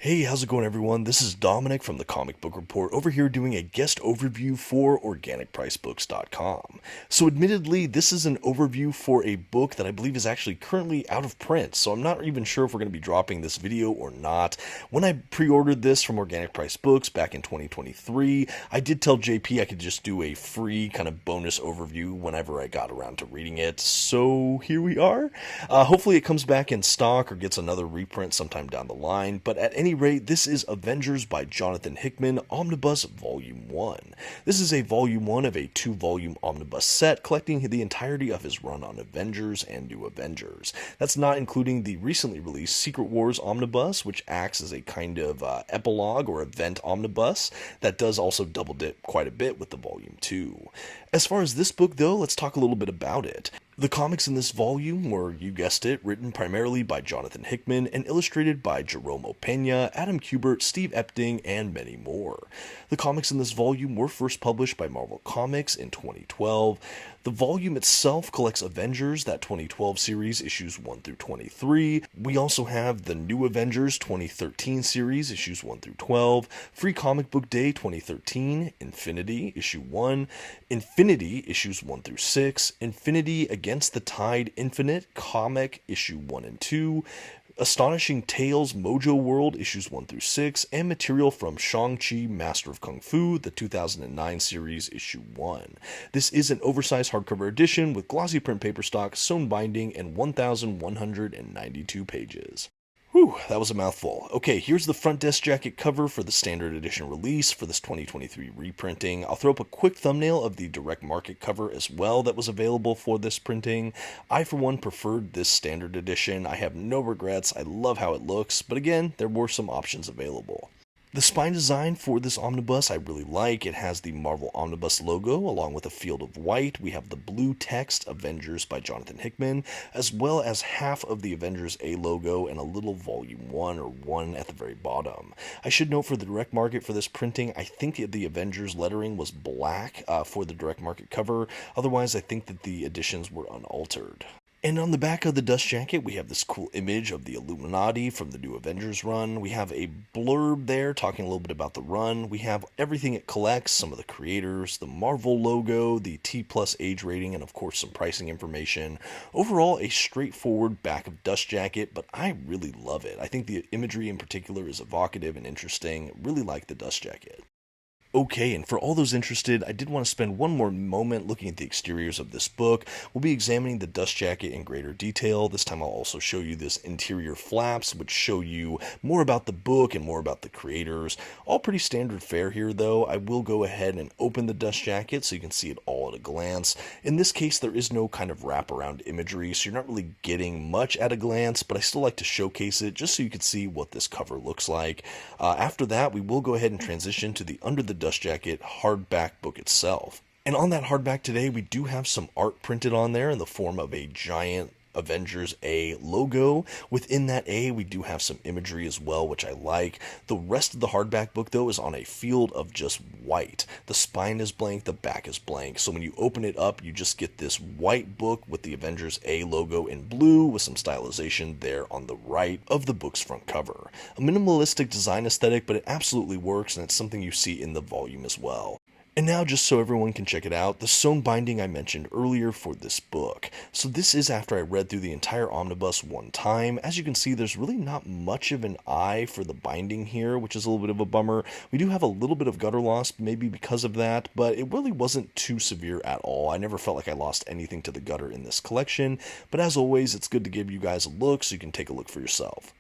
Hey, how's it going, everyone? This is Dominic from the Comic Book Report over here doing a guest overview for organicpricedbooks.com. So, admittedly, this is an overview for a book that I believe is actually currently out of print, so I'm not even sure if we're going to be dropping this video or not. When I pre-ordered this from Organic Price Books back in 2023, I did tell JP I could just do a free kind of bonus overview whenever I got around to reading it, so here we are. Hopefully it comes back in stock or gets another reprint sometime down the line, but at any rate, this is Avengers by Jonathan Hickman Omnibus Volume 1. This is a Volume 1 of a 2-volume omnibus set collecting the entirety of his run on Avengers and New Avengers. That's not including the recently released Secret Wars Omnibus, which acts as a kind of epilogue or event omnibus that does also double dip quite a bit with the Volume 2. As far as this book, though, let's talk a little bit about it. The comics in this volume were, you guessed it, written primarily by Jonathan Hickman and illustrated by Jerome Opeña, Adam Kubert, Steve Epting, and many more. The comics in this volume were first published by Marvel Comics in 2012. The volume itself collects Avengers, that 2012 series, issues 1 through 23. We also have the New Avengers 2013 series, issues 1 through 12, Free Comic Book Day 2013, Infinity, issue 1, Infinity, issues 1 through 6, Infinity Against the Tide Infinite Comic, issue 1 and 2, Astonishing Tales Mojo World, issues 1 through 6, and material from Shang-Chi Master of Kung Fu, the 2009 series, issue 1. This is an oversized hardcover edition with glossy print paper stock, sewn binding, and 1,192 pages. Whew, that was a mouthful. Okay, here's the front desk jacket cover for the standard edition release for this 2023 reprinting. I'll throw up a quick thumbnail of the direct market cover as well that was available for this printing. I, for one, preferred this standard edition. I have no regrets. I love how it looks, but again, there were some options available. The spine design for this omnibus I really like. It has the Marvel Omnibus logo along with a field of white. We have the blue text Avengers by Jonathan Hickman, as well as half of the Avengers A logo and a little volume 1 or 1 at the very bottom. I should note for the direct market for this printing, I think the Avengers lettering was black for the direct market cover. Otherwise, I think that the editions were unaltered. And on the back of the dust jacket, we have this cool image of the Illuminati from the New Avengers run. We have a blurb there talking a little bit about the run. We have everything it collects, some of the creators, the Marvel logo, the T+ age rating, and of course some pricing information. Overall, a straightforward back of dust jacket, but I really love it. I think the imagery in particular is evocative and interesting. Really like the dust jacket. Okay, and for all those interested, I did want to spend one more moment looking at the exteriors of this book. We'll be examining the dust jacket in greater detail. This time I'll also show you this interior flaps, which show you more about the book and more about the creators. All pretty standard fare here, though. I will go ahead and open the dust jacket so you can see it all at a glance. In this case, there is no kind of wraparound imagery, so you're not really getting much at a glance, but I still like to showcase it just so you can see what this cover looks like. After that, we will go ahead and transition to the under the dust jacket hardback book itself. And on that hardback today, we do have some art printed on there in the form of a giant Avengers A logo. Within that A, we do have some imagery as well, which I like. The rest of the hardback book, though, is on a field of just white. The spine is blank, the back is blank. So when you open it up, you just get this white book with the Avengers A logo in blue with some stylization there on the right of the book's front cover. A minimalistic design aesthetic, but it absolutely works, and it's something you see in the volume as well. And now, just so everyone can check it out, the sewn binding I mentioned earlier for this book. So this is after I read through the entire omnibus one time. As you can see, there's really not much of an eye for the binding here, which is a little bit of a bummer. We do have a little bit of gutter loss, maybe because of that, but it really wasn't too severe at all. I never felt like I lost anything to the gutter in this collection, but as always, it's good to give you guys a look so you can take a look for yourself.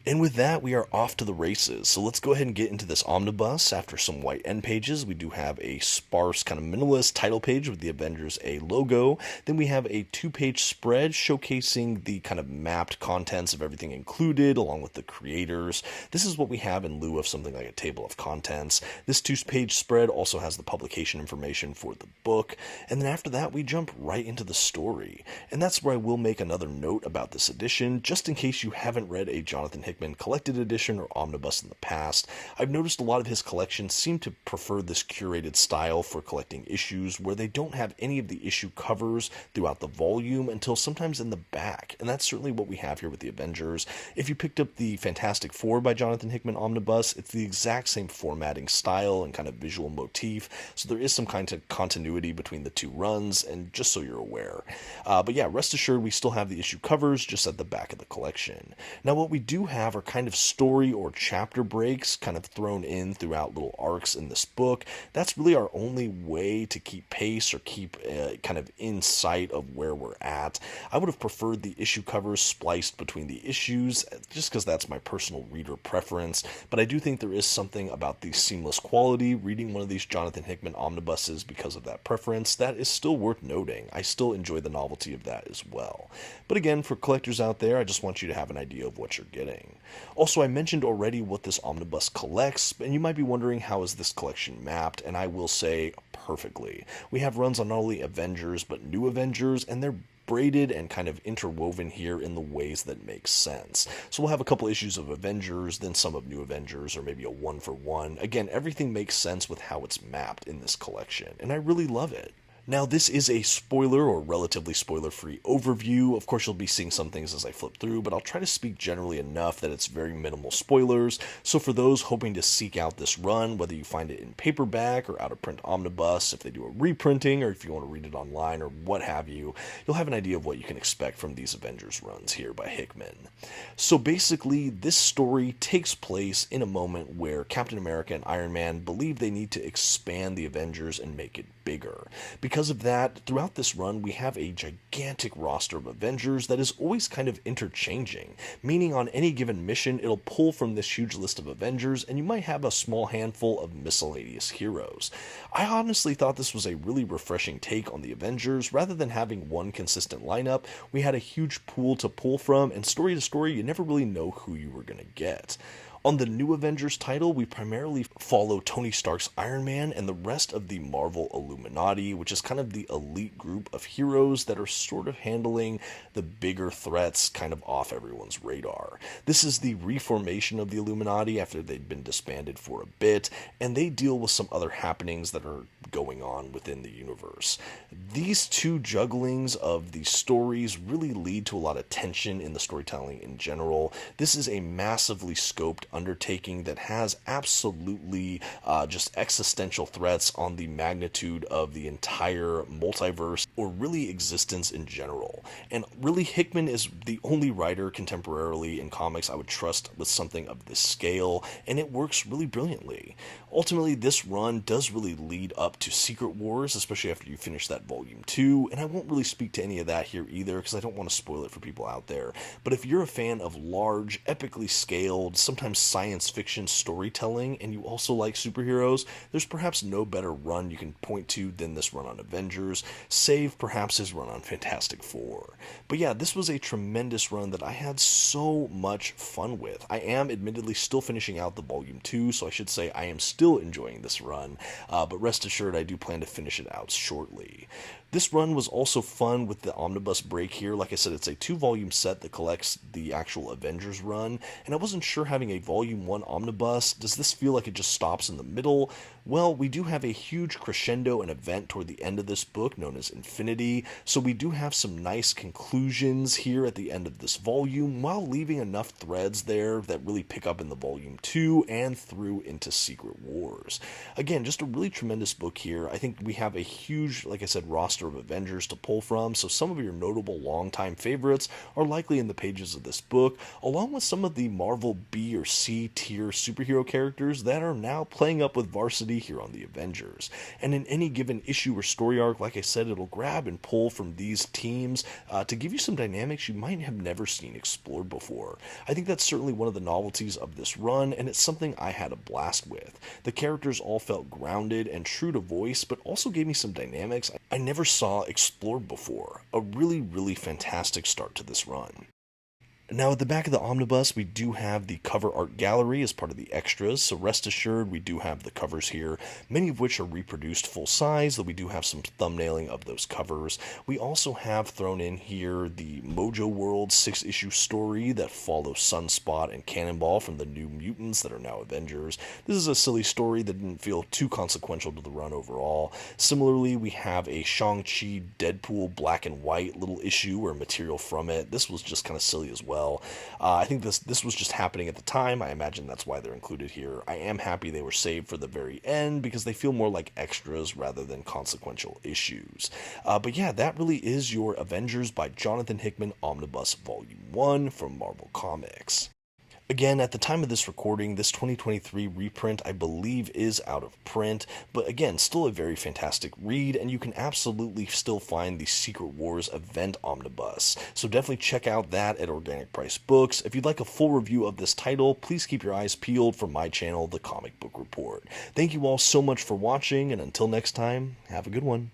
And with that, we are off to the races. So let's go ahead and get into this omnibus. After some white end pages, we do have a sparse kind of minimalist title page with the Avengers A logo. Then we have a 2-page spread showcasing the kind of mapped contents of everything included along with the creators. This is what we have in lieu of something like a table of contents. This 2-page spread also has the publication information for the book. And then after that, we jump right into the story. And that's where I will make another note about this edition, just in case you haven't read a Jonathan Hickman Hickman Collected Edition or Omnibus in the past, I've noticed a lot of his collections seem to prefer this curated style for collecting issues where they don't have any of the issue covers throughout the volume until sometimes in the back, and that's certainly what we have here with the Avengers. If you picked up the Fantastic Four by Jonathan Hickman Omnibus, it's the exact same formatting style and kind of visual motif, so there is some kind of continuity between the two runs, and just so you're aware. But yeah, rest assured we still have the issue covers just at the back of the collection. Now what we do have are kind of story or chapter breaks kind of thrown in throughout little arcs in this book. That's really our only way to keep pace or keep kind of in sight of where we're at. I would have preferred the issue covers spliced between the issues, just because that's my personal reader preference, but I do think there is something about the seamless quality reading one of these Jonathan Hickman omnibuses because of that preference that is still worth noting. I still enjoy the novelty of that as well. But again, for collectors out there, I just want you to have an idea of what you're getting. Also, I mentioned already what this omnibus collects, and you might be wondering how is this collection mapped, and I will say perfectly. We have runs on not only Avengers, but New Avengers, and they're braided and kind of interwoven here in the ways that make sense. So we'll have a couple issues of Avengers, then some of New Avengers, or maybe a one-for-one. Again, everything makes sense with how it's mapped in this collection, and I really love it. Now, this is a spoiler or relatively spoiler-free overview. Of course, you'll be seeing some things as I flip through, but I'll try to speak generally enough that it's very minimal spoilers. So for those hoping to seek out this run, whether you find it in paperback or out-of-print omnibus, if they do a reprinting, or if you want to read it online or what have you, you'll have an idea of what you can expect from these Avengers runs here by Hickman. So basically, this story takes place in a moment where Captain America and Iron Man believe they need to expand the Avengers and make it bigger. Because of that, throughout this run, we have a gigantic roster of Avengers that is always kind of interchanging, meaning on any given mission, it'll pull from this huge list of Avengers, and you might have a small handful of miscellaneous heroes. I honestly thought this was a really refreshing take on the Avengers. Rather than having one consistent lineup, we had a huge pool to pull from, and story to story, you never really know who you were going to get. On the New Avengers title, we primarily follow Tony Stark's Iron Man and the rest of the Marvel Illuminati, which is kind of the elite group of heroes that are sort of handling the bigger threats kind of off everyone's radar. This is the reformation of the Illuminati after they'd been disbanded for a bit, and they deal with some other happenings that are going on within the universe. These two jugglings of the stories really lead to a lot of tension in the storytelling in general. This is a massively scoped undertaking that has absolutely just existential threats on the magnitude of the entire multiverse, or really existence in general. And really, Hickman is the only writer contemporarily in comics I would trust with something of this scale, and it works really brilliantly. Ultimately, this run does really lead up to Secret Wars, especially after you finish that Volume 2, and I won't really speak to any of that here either because I don't want to spoil it for people out there. But if you're a fan of large, epically scaled, sometimes science fiction storytelling, and you also like superheroes, there's perhaps no better run you can point to than this run on Avengers, save perhaps his run on Fantastic Four. But yeah, this was a tremendous run that I had so much fun with. I am admittedly still finishing out the Volume 2, so I should say I am still enjoying this run, but rest assured I do plan to finish it out shortly. This run was also fun with the omnibus break here. Like I said, it's a 2-volume set that collects the actual Avengers run, and I wasn't sure having a Volume 1 omnibus. Does this feel like it just stops in the middle? Well, we do have a huge crescendo and event toward the end of this book known as Infinity, so we do have some nice conclusions here at the end of this volume, while leaving enough threads there that really pick up in the Volume 2 and through into Secret Wars. Again, just a really tremendous book here. I think we have a huge, like I said, roster of Avengers to pull from, so some of your notable longtime favorites are likely in the pages of this book, along with some of the Marvel B or C tier superhero characters that are now playing up with varsity here on the Avengers. And in any given issue or story arc, like I said, it'll grab and pull from these teams to give you some dynamics you might have never seen explored before. I think that's certainly one of the novelties of this run, and it's something I had a blast with. The characters all felt grounded and true to voice, but also gave me some dynamics I never saw explored before. A really, really fantastic start to this run. Now, at the back of the omnibus, we do have the cover art gallery as part of the extras, so rest assured we do have the covers here, many of which are reproduced full size, though we do have some thumbnailing of those covers. We also have thrown in here the Mojo World 6-issue story that follows Sunspot and Cannonball from the New Mutants that are now Avengers. This is a silly story that didn't feel too consequential to the run overall. Similarly, we have a Shang-Chi Deadpool black and white little issue or material from it. This was just kind of silly as well. I think this was just happening at the time. I imagine that's why they're included here. I am happy they were saved for the very end because they feel more like extras rather than consequential issues. But yeah, that really is your Avengers by Jonathan Hickman Omnibus Volume 1 from Marvel Comics. Again, at the time of this recording, this 2023 reprint, I believe, is out of print, but again, still a very fantastic read, and you can absolutely still find the Secret Wars event omnibus. So definitely check out that at Organic Price Books. If you'd like a full review of this title, please keep your eyes peeled for my channel, The Comic Book Report. Thank you all so much for watching, and until next time, have a good one.